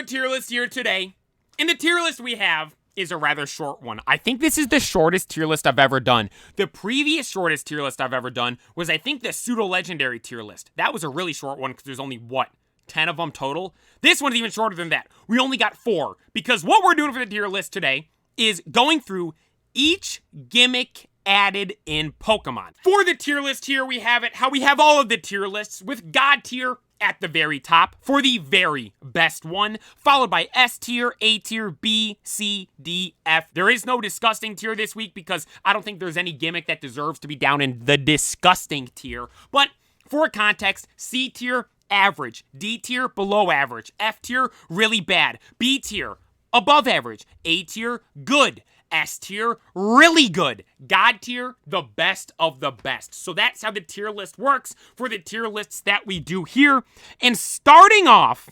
the tier list here today. And the tier list we have is a rather short one. I think this is the shortest tier list I've ever done. The previous shortest tier list I've ever done was, I think, the pseudo-legendary tier list. That was a really short one because there's only, 10 of them total? This one's even shorter than that. We only got 4 because what we're doing for the tier list today is going through each gimmick added in Pokemon. For the tier list here, we have it how we have all of the tier lists, with God tier at the very top for the very best one, followed by S tier, A tier, B, C, D, F. There is no disgusting tier this week because I don't think there's any gimmick that deserves to be down in the disgusting tier. But for context, C tier, average. D tier, below average. F tier, really bad. B tier, above average. A tier, good. S tier, really good. God tier, the best of the best. So that's how the tier list works for the tier lists that we do here. And starting off,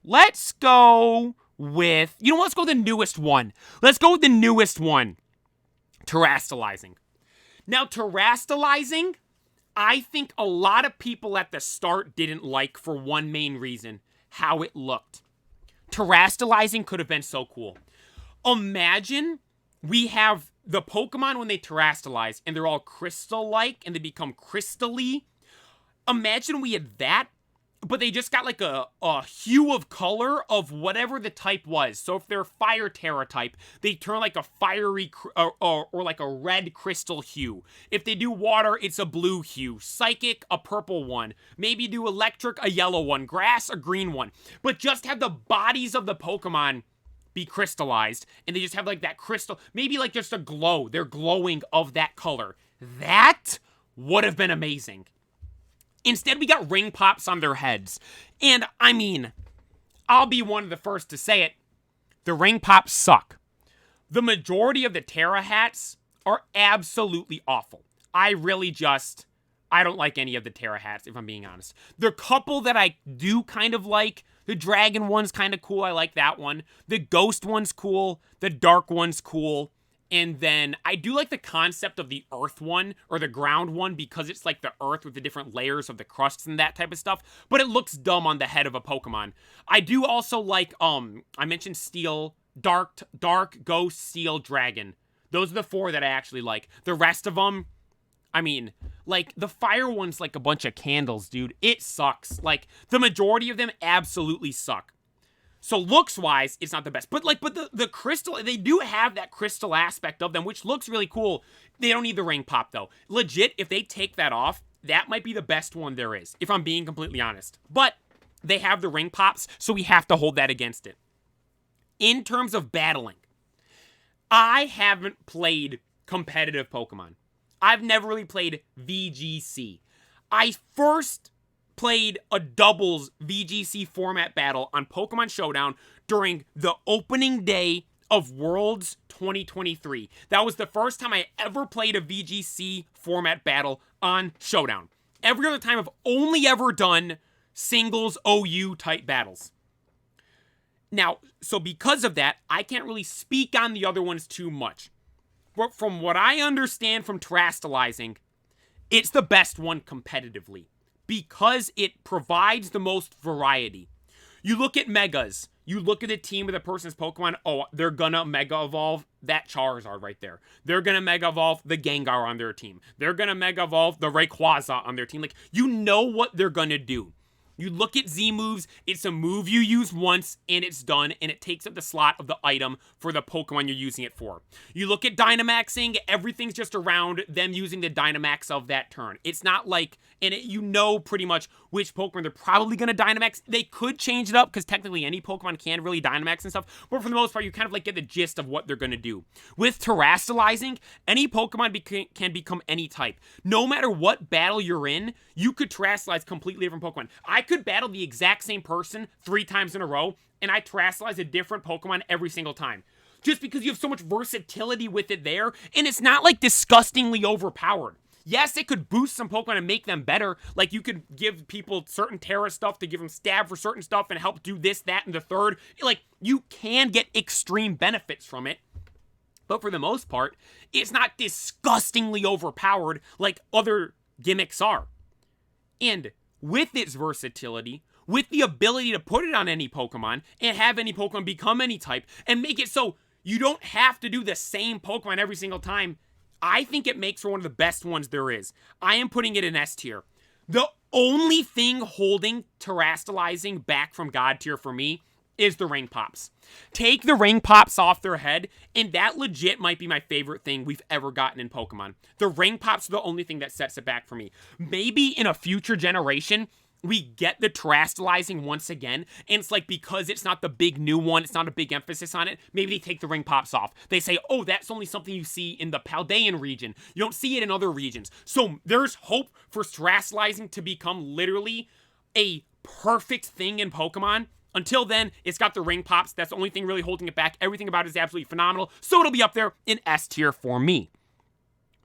let's go with, let's go with the newest one. Let's go with the newest one, Terastallizing. Now, Terastallizing, I think a lot of people at the start didn't like for one main reason, how it looked. Terastallizing could have been so cool. Imagine we have the Pokemon when they terastallize and they're all crystal-like and they become crystal-y. Imagine we had that, but they just got like a hue of color of whatever the type was. So if they're Fire Terra type, they turn like a fiery or like a red crystal hue. If they do water, it's a blue hue. Psychic, a purple one. Maybe do electric, a yellow one. Grass, a green one. But just have the bodies of the Pokemon be crystallized, and they just have like that crystal, maybe like just a glow. They're glowing of that color. That would have been amazing. Instead, we got ring pops on their heads. And I mean, I'll be one of the first to say it. The ring pops suck. The majority of the Terra hats are absolutely awful. I don't like any of the Terra hats, if I'm being honest. The couple that I do kind of like, the dragon one's kind of cool. I like that one. The ghost one's cool. The dark one's cool. And then I do like the concept of the earth one or the ground one because it's like the earth with the different layers of the crusts and that type of stuff. But it looks dumb on the head of a Pokemon. I do also like, I mentioned steel, dark, ghost, steel, dragon. Those are the 4 that I actually like. The rest of them, I mean, like, the fire one's like a bunch of candles, dude. It sucks. Like, the majority of them absolutely suck. So, looks-wise, it's not the best. But the crystal, they do have that crystal aspect of them, which looks really cool. They don't need the ring pop, though. Legit, if they take that off, that might be the best one there is, if I'm being completely honest. But they have the ring pops, so we have to hold that against it. In terms of battling, I haven't played competitive Pokemon. I've never really played VGC. I first played a doubles VGC format battle on Pokemon Showdown during the opening day of Worlds 2023. That was the first time I ever played a VGC format battle on Showdown. Every other time I've only ever done singles OU type battles. Now, so because of that, I can't really speak on the other ones too much. But from what I understand from Terastallizing, it's the best one competitively because it provides the most variety. You look at Megas, you look at the team of the person's Pokemon, oh, they're gonna Mega Evolve that Charizard right there. They're gonna Mega Evolve the Gengar on their team. They're gonna Mega Evolve the Rayquaza on their team. Like, you know what they're gonna do. You look at Z moves, it's a move you use once, and it's done, and it takes up the slot of the item for the Pokemon you're using it for. You look at Dynamaxing, everything's just around them using the Dynamax of that turn. It's not like, and you know pretty much which Pokemon they're probably going to Dynamax. They could change it up, because technically any Pokemon can really Dynamax and stuff, but for the most part, you kind of like get the gist of what they're going to do. With Terastallizing, any Pokemon can become any type. No matter what battle you're in, you could Terastallize completely different Pokemon. I could battle the exact same person 3 times in a row, and I Terastallize a different Pokemon every single time. Just because you have so much versatility with it there, and it's not like disgustingly overpowered. Yes, it could boost some Pokemon and make them better. Like, you could give people certain Terra stuff to give them stab for certain stuff and help do this, that, and the third. Like, you can get extreme benefits from it. But for the most part, it's not disgustingly overpowered like other gimmicks are. And with its versatility, with the ability to put it on any Pokemon and have any Pokemon become any type and make it so you don't have to do the same Pokemon every single time, I think it makes for one of the best ones there is. I am putting it in S tier. The only thing holding Terastallizing back from God tier for me is the ring pops. Take the ring pops off their head, and that legit might be my favorite thing we've ever gotten in Pokemon. The ring pops are the only thing that sets it back for me. Maybe in a future generation, we get the Terastallizing once again, and it's like because it's not the big new one, it's not a big emphasis on it, maybe they take the ring pops off. They say, oh, that's only something you see in the Paldean region. You don't see it in other regions. So there's hope for Terastallizing to become literally a perfect thing in Pokemon. Until then, it's got the ring pops. That's the only thing really holding it back. Everything about it is absolutely phenomenal. So it'll be up there in S tier for me.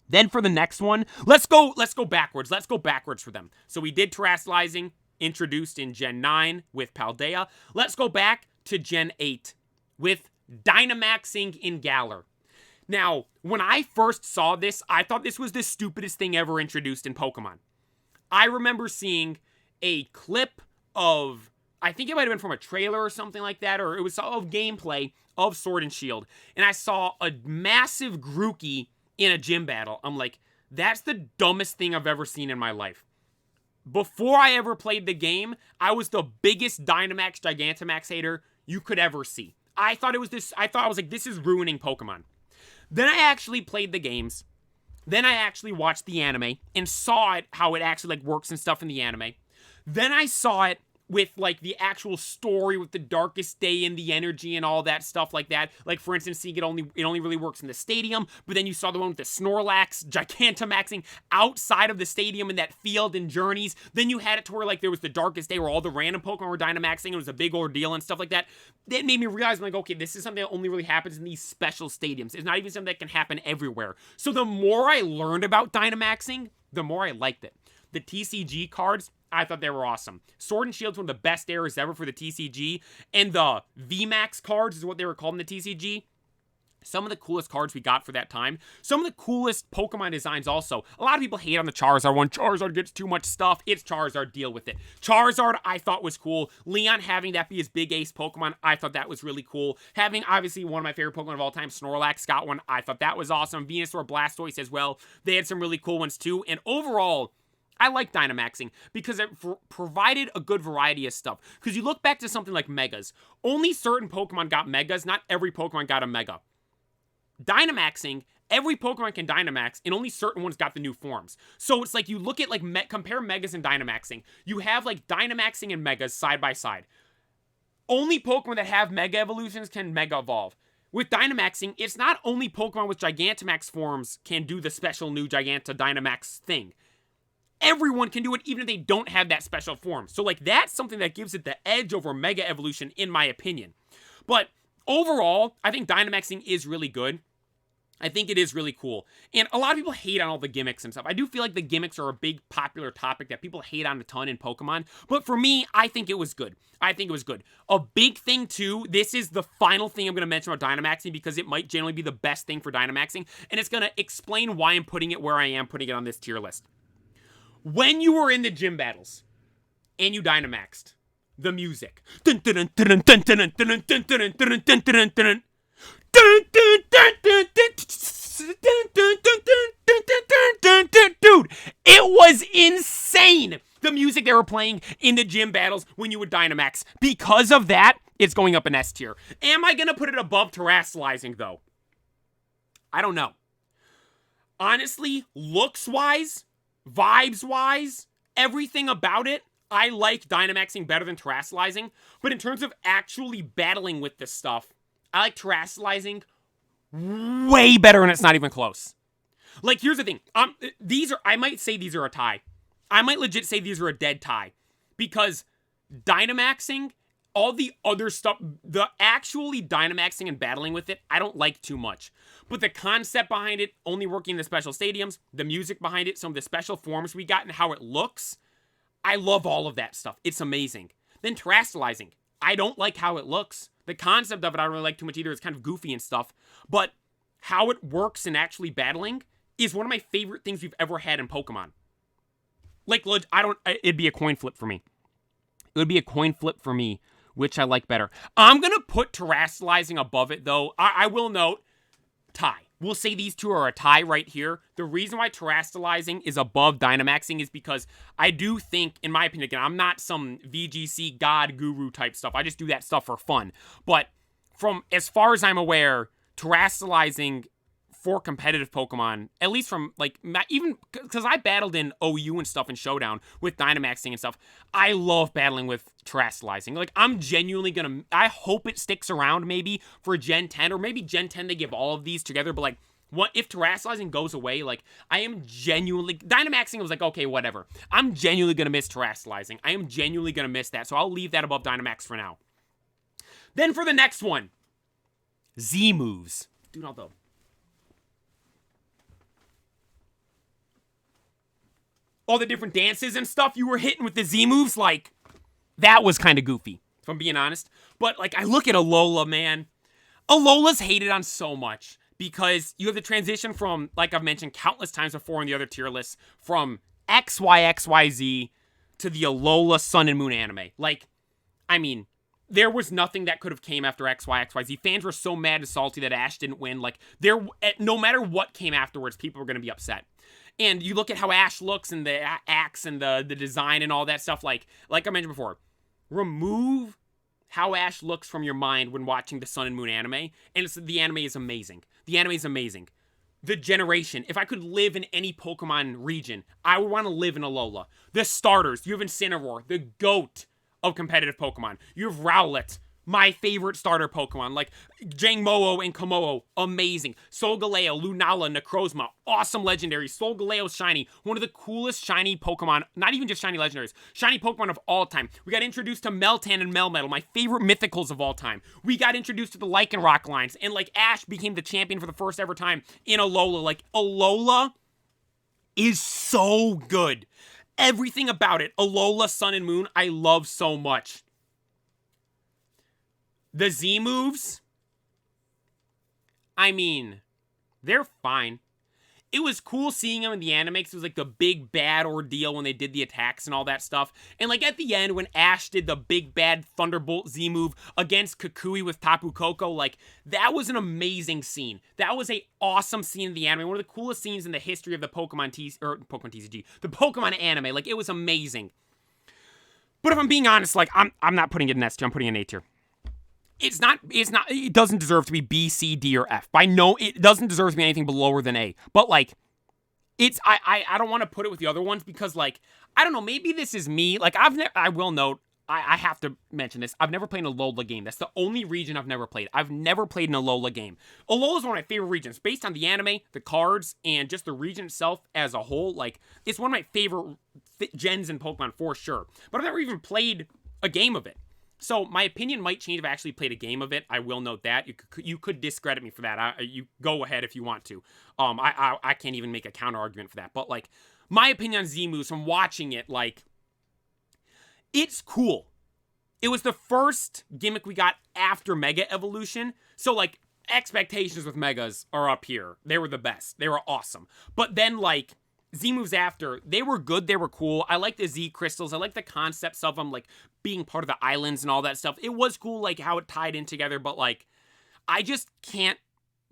Then for the next one, let's go backwards. Let's go backwards for them. So we did Terastallizing, introduced in Gen 9 with Paldea. Let's go back to Gen 8 with Dynamaxing in Galar. Now, when I first saw this, I thought this was the stupidest thing ever introduced in Pokemon. I remember seeing a clip of, I think it might have been from a trailer or something like that, or it was of gameplay of Sword and Shield, and I saw a massive Grookey in a gym battle. I'm like, that's the dumbest thing I've ever seen in my life. Before I ever played the game, I was the biggest Dynamax Gigantamax hater you could ever see. I was like, this is ruining Pokemon. Then I actually played the games. Then I actually watched the anime and saw it, how it actually works and stuff in the anime. Then I saw it with the actual story with the darkest day and the energy and all that stuff like that. Like, for instance, seeing it only really works in the stadium, but then you saw the one with the Snorlax Gigantamaxing outside of the stadium in that field in Journeys. Then you had it to where there was the darkest day where all the random Pokemon were Dynamaxing. It was a big ordeal and stuff like that. That made me realize, okay, this is something that only really happens in these special stadiums. It's not even something that can happen everywhere. So the more I learned about Dynamaxing, the more I liked it. The TCG cards, I thought they were awesome. Sword and Shield's one of the best eras ever for the TCG, and the VMAX cards is what they were called in the TCG. Some of the coolest cards we got for that time. Some of the coolest Pokemon designs also. A lot of people hate on the Charizard one. Charizard gets too much stuff. It's Charizard, deal with it. Charizard, I thought was cool. Leon having that be his big ace Pokemon, I thought that was really cool. Having, obviously, one of my favorite Pokemon of all time, Snorlax, got one. I thought that was awesome. Venusaur, Blastoise as well. They had some really cool ones too. And overall, I like Dynamaxing because it provided a good variety of stuff. Because you look back to something like Megas. Only certain Pokemon got Megas. Not every Pokemon got a Mega. Dynamaxing, every Pokemon can Dynamax, and only certain ones got the new forms. So it's you look at, compare Megas and Dynamaxing. You have, Dynamaxing and Megas side by side. Only Pokemon that have Mega Evolutions can Mega Evolve. With Dynamaxing, it's not only Pokemon with Gigantamax forms can do the special new Giganta Dynamax thing. Everyone can do it, even if they don't have that special form. So, that's something that gives it the edge over Mega Evolution, in my opinion. But overall, I think Dynamaxing is really good. I think it is really cool. And a lot of people hate on all the gimmicks and stuff. I do feel like the gimmicks are a big popular topic that people hate on a ton in Pokemon. But for me, I think it was good. A big thing, too, this is the final thing I'm going to mention about Dynamaxing because it might generally be the best thing for Dynamaxing. And it's going to explain why I'm putting it where I am putting it on this tier list. When you were in the gym battles and you Dynamaxed, the music. Dude, it was insane. The music they were playing in the gym battles when you would Dynamax. Because of that, it's going up in S tier. Am I going to put it above Terastallizing, though? I don't know. Honestly, looks-wise, vibes-wise, everything about it, I like Dynamaxing better than Terastallizing. But in terms of actually battling with this stuff, I like Terastallizing way better, and it's not even close. Here's the thing. I might say these are a tie. I might legit say these are a dead tie. Because Dynamaxing, all the other stuff, the actually Dynamaxing and battling with it, I don't like too much. But the concept behind it, only working in the special stadiums, the music behind it, some of the special forms we got and how it looks, I love all of that stuff. It's amazing. Then Terastallizing, I don't like how it looks. The concept of it I don't really like too much either. It's kind of goofy and stuff. But how it works in actually battling is one of my favorite things we've ever had in Pokemon. It'd be a coin flip for me. It would be a coin flip for me, which I like better. I'm going to put Terastallizing above it, though. I will note, tie. We'll say these two are a tie right here. The reason why Terastallizing is above Dynamaxing is because I do think, in my opinion, again, I'm not some VGC god guru type stuff. I just do that stuff for fun. But from as far as I'm aware, Terastallizing for competitive Pokemon, at least from, like, even, because I battled in OU and stuff in Showdown with Dynamaxing and stuff, I love battling with Terastallizing. Like, I'm genuinely gonna, I hope it sticks around maybe for Gen 10, or maybe Gen 10 they give all of these together, but, like, what if Terastallizing goes away? Like, I am genuinely, Dynamaxing was like, okay, whatever. I'm genuinely gonna miss Terastallizing. I am genuinely gonna miss that, so I'll leave that above Dynamax for now. Then for the next one, Z moves. Dude, although, all the different dances and stuff you were hitting with the Z moves, like, that was kind of goofy, if I'm being honest. But, like, I look at Alola, man. Alola's hated on so much because you have the transition from, like I've mentioned countless times before in the other tier lists, from XYXYZ to the Alola Sun and Moon anime. Like, I mean, there was nothing that could have came after XYXYZ. Fans were so mad and salty that Ash didn't win. Like, no matter what came afterwards, people were going to be upset. And you look at how Ash looks and the axe and the design and all that stuff, like I mentioned before, remove how Ash looks from your mind when watching the Sun and Moon anime, and the anime is amazing. The anime is amazing. The generation, if I could live in any Pokemon region, I would want to live in Alola. The starters, you have Incineroar, the GOAT of competitive Pokemon. You have Rowlet, my favorite starter Pokemon, like Jangmo-o and Komo-o, amazing. Solgaleo, Lunala, Necrozma, awesome legendary. Solgaleo's shiny, one of the coolest shiny Pokemon, not even just shiny legendaries, shiny Pokemon of all time. We got introduced to Meltan and Melmetal, my favorite mythicals of all time. We got introduced to the Lycanroc lines, and like Ash became the champion for the first ever time in Alola. Like, Alola is so good. Everything about it, Alola, Sun and Moon, I love so much. The Z moves, I mean, they're fine. It was cool seeing them in the anime because it was like the big bad ordeal when they did the attacks and all that stuff. And like at the end when Ash did the big bad Thunderbolt Z move against Kukui with Tapu Koko, like that was an amazing scene. That was a awesome scene in the anime. One of the coolest scenes in the history of the Pokemon TCG, the Pokemon anime. Like it was amazing. But if I'm being honest, like I'm not putting it in S tier, I'm putting it in A tier. It doesn't deserve to be B, C, D, or F. It doesn't deserve to be anything lower than A. But, like, I don't want to put it with the other ones because, like, I don't know, maybe this is me. Like, I will note, I have to mention this. I've never played an Alola game. That's the only region I've never played. I've never played an Alola game. Alola is one of my favorite regions. Based on the anime, the cards, and just the region itself as a whole, like, it's one of my favorite gens in Pokemon for sure. But I've never even played a game of it. So my opinion might change if I actually played a game of it. I will note that. You could discredit me for that. You go ahead if you want to. I can't even make a counter argument for that. But like my opinion on Z moves from watching it, like it's cool. It was the first gimmick we got after Mega Evolution. So like expectations with Megas are up here. They were the best. They were awesome. But then like Z moves after, they were good, they were cool. I like the Z crystals. I like the concepts of them, like being part of the islands and all that stuff. It was cool, like how it tied in together, but like I just can't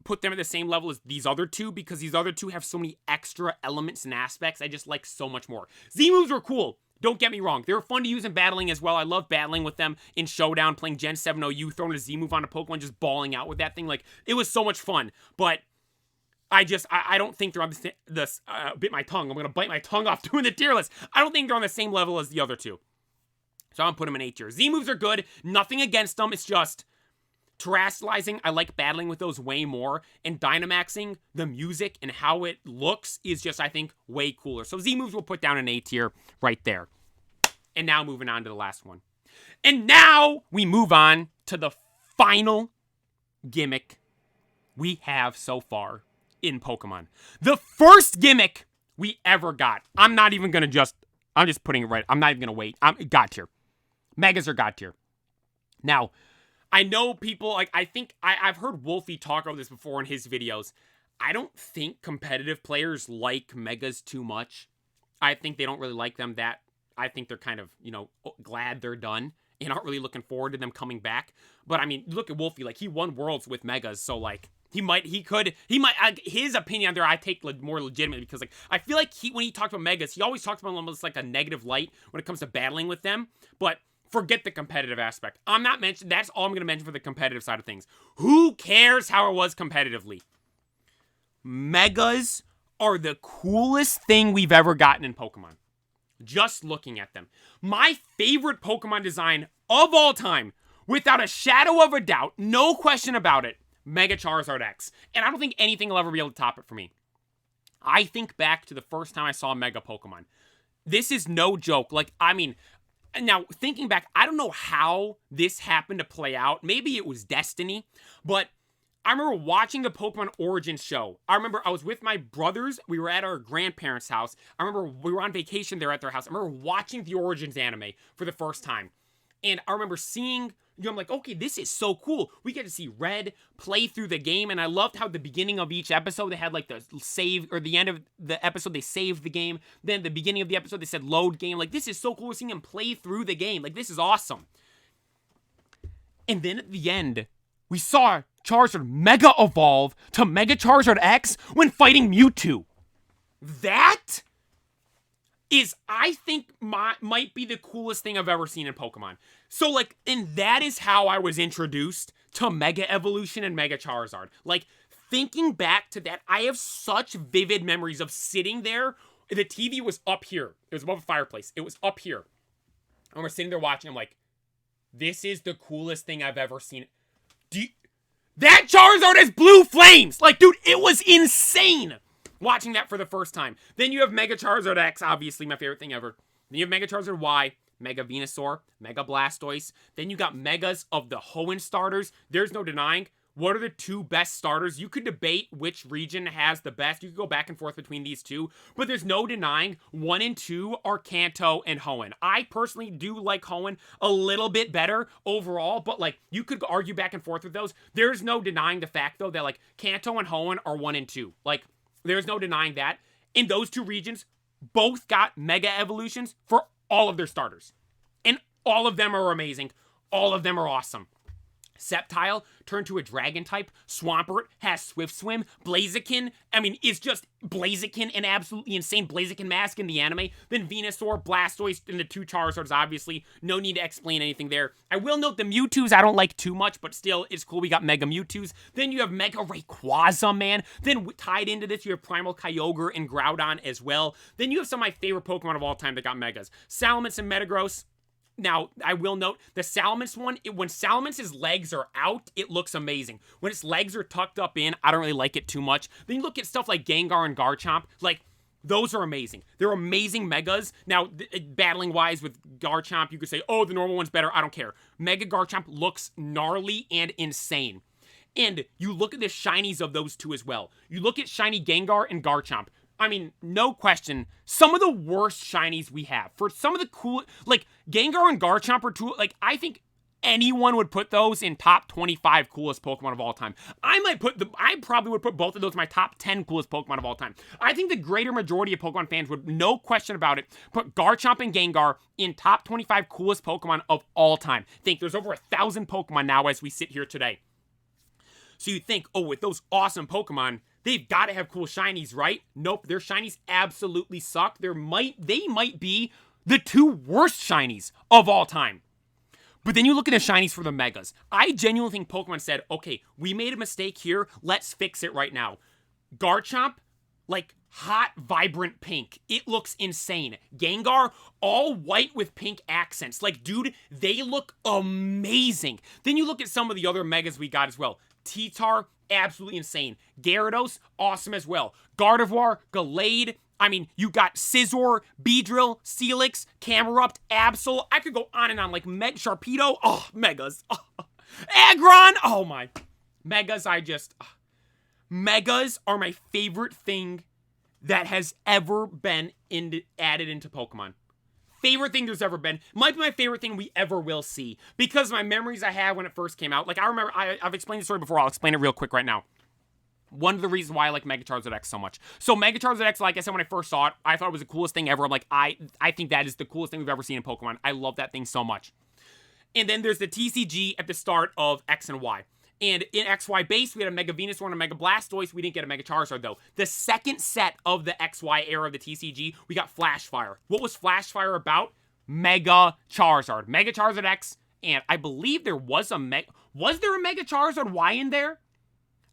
put them at the same level as these other two because these other two have so many extra elements and aspects I just like so much more. Z moves were cool. Don't get me wrong. They were fun to use in battling as well. I love battling with them in Showdown, playing Gen 7 OU, throwing a Z move on a Pokemon, just balling out with that thing. Like, it was so much fun. But I don't think they're on this bit my tongue. I'm going to bite my tongue off doing the tier list. I don't think they're on the same level as the other two. So I'm going to put them in A tier. Z moves are good. Nothing against them. It's just Terastallizing. I like battling with those way more. And Dynamaxing, the music and how it looks is just, I think, way cooler. So Z moves we'll put down in A tier right there. And now moving on to the last one. And now we move on to the final gimmick we have so far in Pokemon. The first gimmick we ever got. I'm just putting it right. I'm not even going to wait. God tier. Megas are God tier. Now, I know people, like, I think, I've heard Wolfie talk about this before in his videos. I don't think competitive players like Megas too much. I think they don't really like them that I think they're kind of, glad they're done and aren't really looking forward to them coming back. But I mean, look at Wolfie, like he won Worlds with Megas, so like his opinion there I take more legitimately because like I feel like when he talks about Megas, he always talks about them almost like a negative light when it comes to battling with them. But forget the competitive aspect. I'm not mentioning. That's all I'm going to mention for the competitive side of things. Who cares how it was competitively? Megas are the coolest thing we've ever gotten in Pokemon. Just looking at them. My favorite Pokemon design of all time, without a shadow of a doubt, no question about it, Mega Charizard X. And I don't think anything will ever be able to top it for me. I think back to the first time I saw Mega Pokemon. This is no joke. Like, I mean, now thinking back, I don't know how this happened to play out. Maybe it was destiny, but I remember watching the Pokemon Origins show. I remember I was with my brothers. We were at our grandparents' house. I remember we were on vacation there at their house. I remember watching the Origins anime for the first time. And I remember seeing, I'm like, okay, this is so cool. We get to see Red play through the game. And I loved how the beginning of each episode, they had like the save, or the end of the episode, they saved the game. Then the beginning of the episode, they said load game. Like, this is so cool seeing him play through the game. Like, this is awesome. And then at the end, we saw Charizard Mega Evolve to Mega Charizard X when fighting Mewtwo. That is, I think, might be the coolest thing I've ever seen in Pokemon. So, like, and that is how I was introduced to Mega Evolution and Mega Charizard. Like, thinking back to that, I have such vivid memories of sitting there. The TV was up here. It was above a fireplace. It was up here. And we're sitting there watching. I'm like, this is the coolest thing I've ever seen. That Charizard has blue flames! Like, dude, it was insane watching that for the first time. Then you have Mega Charizard X, obviously my favorite thing ever. Then you have Mega Charizard Y, Mega Venusaur, Mega Blastoise. Then you got Megas of the Hoenn starters. There's no denying. What are the two best starters? You could debate which region has the best. You could go back and forth between these two. But there's no denying 1 and 2 are Kanto and Hoenn. I personally do like Hoenn a little bit better overall. But like, you could argue back and forth with those. There's no denying the fact though that like Kanto and Hoenn are 1 and 2. Like, there's no denying that. In those two regions, both got Mega Evolutions for all of their starters. And all of them are amazing. All of them are awesome. Sceptile turned to a dragon type. Swampert has Swift Swim. Blaziken, I mean, is just Blaziken, an absolutely insane Blaziken mask in the anime. Then Venusaur, Blastoise, and the two Charizards, obviously. No need to explain anything there. I will note the Mewtwo's I don't like too much, but still, it's cool we got Mega Mewtwo's. Then you have Mega Rayquaza, man. Then tied into this, you have Primal Kyogre and Groudon as well. Then you have some of my favorite Pokemon of all time that got Megas. Salamence and Metagross. Now, I will note, the Salamence one, when Salamence's legs are out, it looks amazing. When its legs are tucked up in, I don't really like it too much. Then you look at stuff like Gengar and Garchomp, like, those are amazing. They're amazing Megas. Now, battling-wise with Garchomp, you could say, oh, the normal one's better. I don't care. Mega Garchomp looks gnarly and insane. And you look at the shinies of those two as well. You look at shiny Gengar and Garchomp. I mean, no question, some of the worst shinies we have. For some of the cool, like, Gengar and Garchomp are two, like, I think anyone would put those in top 25 coolest Pokemon of all time. I probably would put both of those in my top 10 coolest Pokemon of all time. I think the greater majority of Pokemon fans would, no question about it, put Garchomp and Gengar in top 25 coolest Pokemon of all time. Think there's over 1,000 Pokemon now as we sit here today. So you think, oh, with those awesome Pokemon, they've got to have cool shinies, right? Nope, their shinies absolutely suck. They might be the two worst shinies of all time. But then you look at the shinies for the Megas. I genuinely think Pokemon said, okay, we made a mistake here. Let's fix it right now. Garchomp, like, hot, vibrant pink. It looks insane. Gengar, all white with pink accents. Like, dude, they look amazing. Then you look at some of the other Megas we got as well. T-Tar, absolutely insane. Gyarados, awesome as well. Gardevoir, Gallade, I mean, you got Scizor, Beedrill, Steelix, Camerupt, Absol. I could go on and on, like Sharpedo, oh, Megas. Oh. Aggron, oh my. Megas, Megas are my favorite thing that has ever been added into Pokemon. Favorite thing there's ever been. Might be my favorite thing we ever will see. Because my memories I had when it first came out. Like, I remember, I've explained the story before. I'll explain it real quick right now. One of the reasons why I like Mega Charizard X so much. So Mega Charizard X, like I said when I first saw it, I thought it was the coolest thing ever. I'm like, I think that is the coolest thing we've ever seen in Pokemon. I love that thing so much. And then there's the TCG at the start of X and Y. And in XY base, we had a Mega Venusaur and a Mega Blastoise. We didn't get a Mega Charizard, though. The second set of the XY era of the TCG, we got Flash Fire. What was Flash Fire about? Mega Charizard. Mega Charizard X, and I believe there was a Mega... Was there a Mega Charizard Y in there?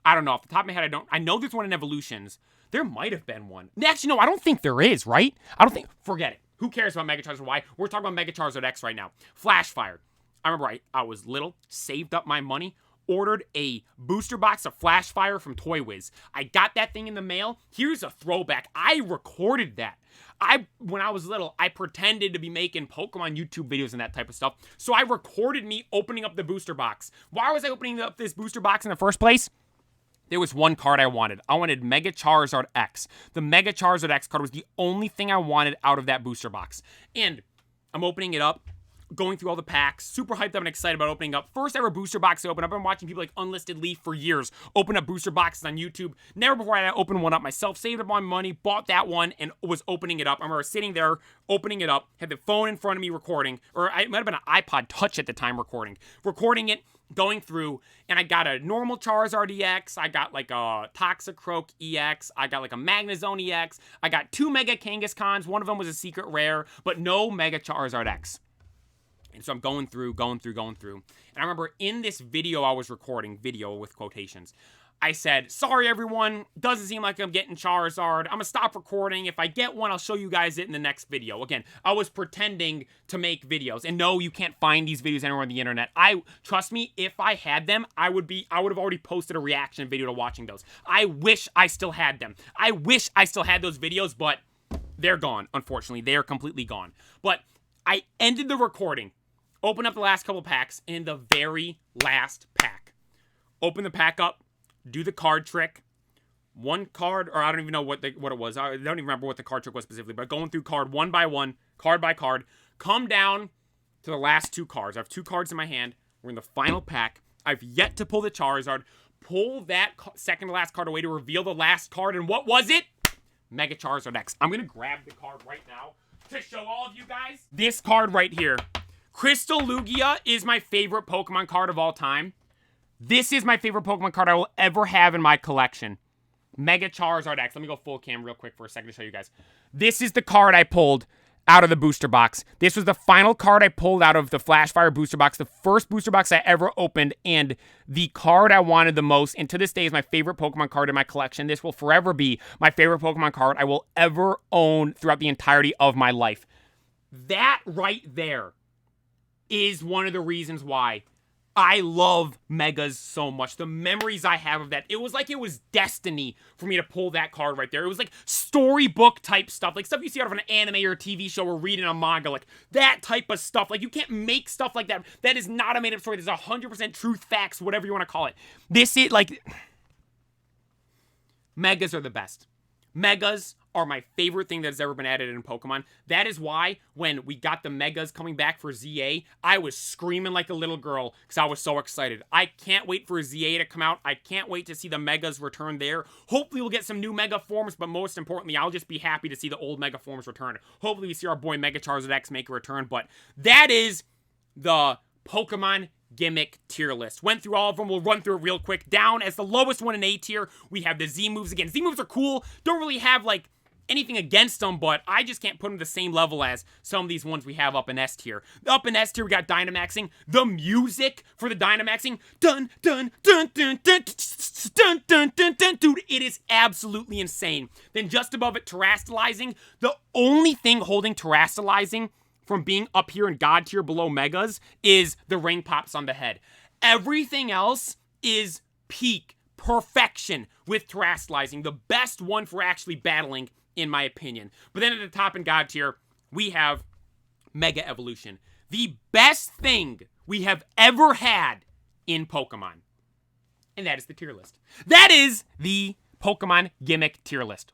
I don't know. Off the top of my head, I don't... I know there's one in Evolutions. There might have been one. Actually, no, I don't think there is, right? I don't think... Forget it. Who cares about Mega Charizard Y? We're talking about Mega Charizard X right now. Flash Fire. I remember I was little, saved up my money, ordered a booster box of Flash Fire from Toy Wiz. I got that thing in the mail. Here's a throwback. I recorded that. When I was little, I pretended to be making Pokemon YouTube videos and that type of stuff. So I recorded me opening up the booster box. Why was I opening up this booster box in the first place? There was one card I wanted. I wanted Mega Charizard X. The Mega Charizard X card was the only thing I wanted out of that booster box. And I'm opening it up, going through all the packs, super hyped up and excited about opening up. First ever booster box to open up. I've been watching people like Unlisted Leaf for years open up booster boxes on YouTube. Never before had I opened one up myself, saved up my money, bought that one, and was opening it up. I remember sitting there, opening it up, had the phone in front of me recording, or it might have been an iPod Touch at the time recording it, going through, and I got a normal Charizard EX, I got like a Toxicroak EX, I got like a Magnezone EX, I got 2 Mega Kangaskhan's, one of them was a secret rare, but no Mega Charizard X. And so I'm going through. And I remember in this video I was recording, video with quotations, I said, sorry everyone, doesn't seem like I'm getting Charizard. I'm gonna stop recording. If I get one, I'll show you guys it in the next video. Again, I was pretending to make videos. And no, you can't find these videos anywhere on the internet. Trust me, if I had them, I would have already posted a reaction video to watching those. I wish I still had them. I wish I still had those videos, but they're gone, unfortunately. They are completely gone. But I ended the recording, open up the last couple packs, and the very last pack. Open the pack up, do the card trick. One card, or I don't even know what it was. I don't even remember what the card trick was specifically, but going through card one by one, card by card, come down to the last 2 cards. I have 2 cards in my hand. We're in the final pack. I've yet to pull the Charizard. Pull that second to last card away to reveal the last card, and what was it? Mega Charizard X. I'm going to grab the card right now to show all of you guys. This card right here. Crystal Lugia is my favorite Pokemon card of all time. This is my favorite Pokemon card I will ever have in my collection. Mega Charizard X. Let me go full cam real quick for a second to show you guys. This is the card I pulled out of the booster box. This was the final card I pulled out of the Flash Fire booster box, the first booster box I ever opened, and the card I wanted the most, and to this day is my favorite Pokemon card in my collection. This will forever be my favorite Pokemon card I will ever own throughout the entirety of my life. That right there is one of the reasons why I love Megas so much. The memories I have of that. It was like it was destiny for me to pull that card right there. It was like storybook type stuff. Like stuff you see out of an anime or a TV show or reading a manga. Like that type of stuff. Like you can't make stuff like that. That is not a made up story. There's 100% truth, facts, whatever you want to call it. This is like... Megas are the best. Megas are my favorite thing that has ever been added in Pokemon. That is why when we got the Megas coming back for ZA, I was screaming like a little girl because I was so excited. I can't wait for ZA to come out. I can't wait to see the Megas return there. Hopefully we'll get some new Mega forms, but most importantly, I'll just be happy to see the old Mega forms return. Hopefully we see our boy Mega Charizard X make a return, but that is the Pokemon Gimmick tier list. Went through all of them. We'll run through it real quick. Down as the lowest one in A tier, we have the Z moves. Again, Z moves are cool. Don't really have like anything against them, but I just can't put them the same level as some of these ones we have up in S tier. Up in S tier, we got Dynamaxing. The music for the Dynamaxing, dun dun dun dun dun dun dun dun dun, dude, it is absolutely insane. Then just above it, Terastallizing. The only thing holding Terastallizing from being up here in God tier below Megas is the ring pops on the head. Everything else is peak perfection with Terastallizing. The best one for actually battling, in my opinion. But then at the top in God tier, we have Mega Evolution. The best thing we have ever had in Pokemon. And that is the tier list. That is the Pokemon Gimmick tier list.